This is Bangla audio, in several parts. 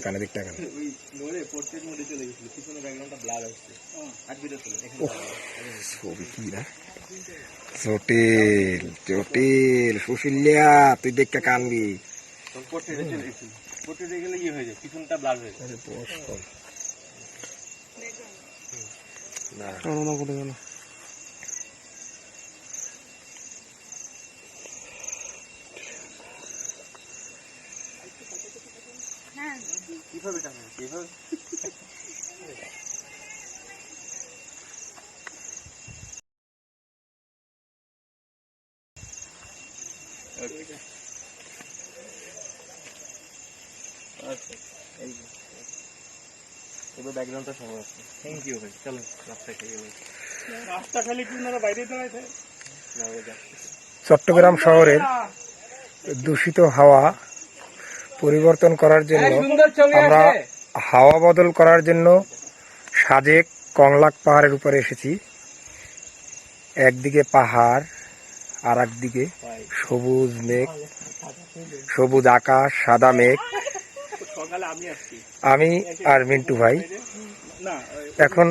কানে দিকটা কানে ছবি কি না জটিল জটিল সুশীলিয়া তুই দেখতে কানবি গেলে ইয়ে হয়ে যায় পিছনটা ব্লার হয়ে যায় না করে গেল কিভাবে টাকা কিভাবে আচ্ছা এই এবার ব্যাকগ্রাউন্ডটা সবাই আছে থ্যাংক ইউ ভাই চলো রাস্তা খেয়ে ভাই রাস্তা খালি কি ওনারা বাইরে দাঁড়ায় চট্টগ্রাম শহরের দূষিত হাওয়া পরিবর্তন করার জন্য আমরা হাওয়া বদল করার জন্য সাজেক কংলাক পাহাড়ের উপরে এসেছি। একদিকে পাহাড় আর একদিকে সবুজ মেঘ, সবুজ আকাশ, সাদা মেঘ। আমি আর মিন্টু ভাই এখন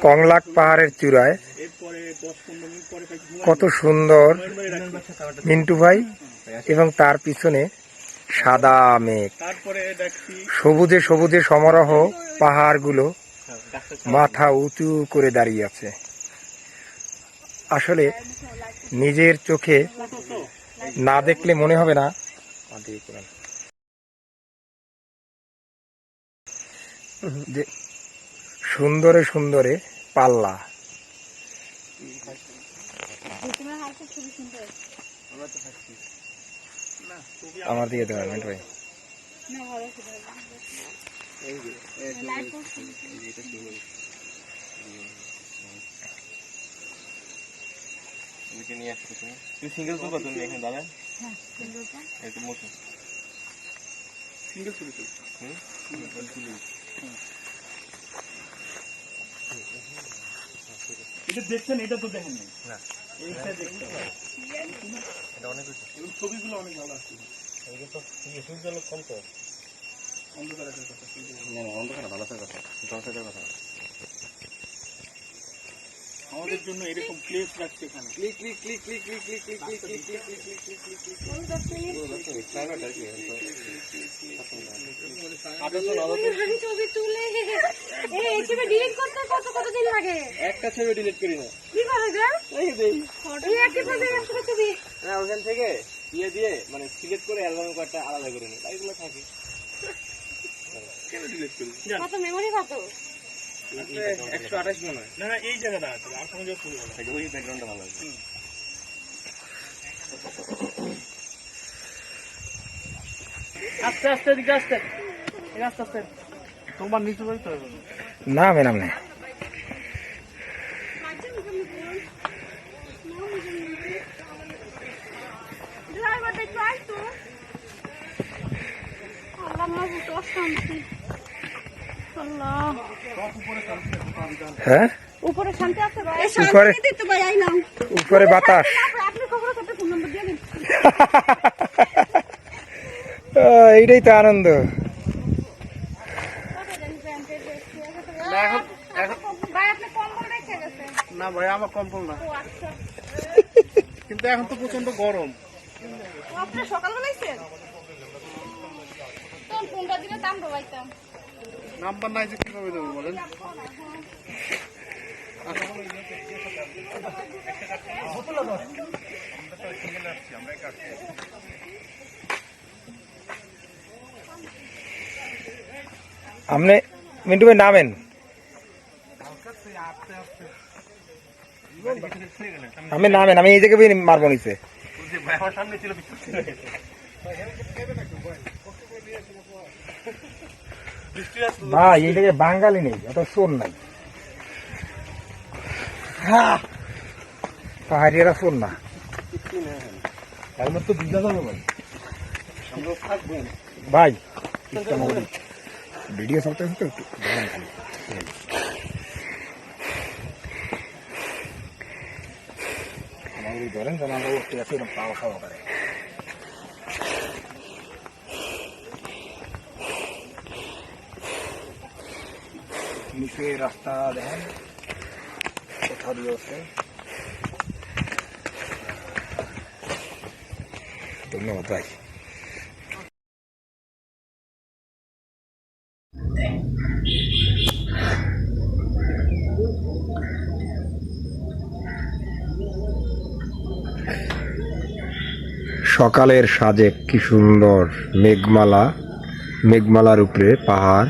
কংলাক পাহাড়ের চূড়ায়। কত সুন্দর মিন্টু ভাই, এবং তার পিছনে সাদা মেঘ, সবুজে সবুজে সমারোহ পাহাড়গুলো মাথা উঁচু করে দাঁড়িয়ে আছে। আসলে নিজের চোখে না দেখলে মনে হবে না যে সুন্দরে সুন্দরে পাল্লা। আমার দিকে দেওয়া মিন্টু ভাই নিয়ে আসছো তুমি সিঙ্গেল তুলবা তুমি এখানে দাদা একটু মোটো সিঙ্গেল তুলি এটা দেখছেন, এটা তো দেখেন না এইটা দেখতে হবে, এটা অনেক ছবিগুলো অনেক ভালো আসছে। এটা তো সূর্য আলো কম তো অন্ধকারের কথা, না অন্ধকার ভালো থাকার কথা, দশটার কথা। আমাদের জন্য এরকম প্লেস রাখছে এখানে। Click click click click click click click click click click click click click click click ছবি তুলে এই ছবি ডিলিট করতে কত দিন লাগে? একটা ছবি ডিলিট করি না কিভাবে যায় এই দেই ফটো একটা ছবি একটা ছবি না ওখান থেকে দিয়ে মানে সিলেক্ট করে অ্যালবামের কয়েকটা আলাদা করে নিই, এগুলো থাকে কেন ডিলিট করি? কত মেমরি কত 128 মনে হয়। না এই জায়গাটা আছে, আর কোনো জায়গা খুলে গেল, ওই ব্যাকগ্রাউন্ডটা ভালো আছে। আস্তে আস্তে দিকে আস্তে আস্তে আস্তে তোমার নিচে যাইতে হবে না ম্যাডাম না হ্যাঁ উপরে শান্তি আছে ভাই, উপরে দিতে ভাই আইলাম উপরে বাতাস। আপনি খবর করতে ফোন নাম্বার দিয়ে দিন। এইটাই তো আনন্দ। না ভাই আমার কম্বল না, কিন্তু এখন তো প্রচন্ড গরম। আপনার সকালবেলা আইছেন তো ফোনটা দিলে দাম পাইতাম, নাম্বার নাই যে কিভাবে দেবো বলেন? আপনি মিন্টু ভাই নামেন, আমি নামেন, আমি এই জায়গায় মারবো নিচে। ভাই এই জায়গায় বাঙালি নেই, অত শোন নাই, পাহাড়িয়ারা শোন না তো বুঝা যাবে ভাই। ভিডিও চলতে তো একটু ধরেন যেন আমরা উঠতে যাচ্ছি এরকম পাওয়া খাওয়া করে। নিচে রাস্তা দেখেন কোথা দিয়ে আছে। ধন্যবাদ ভাই। সকালের সাজেক কি সুন্দর, মেঘমালা, মেঘমালার উপরে পাহাড়।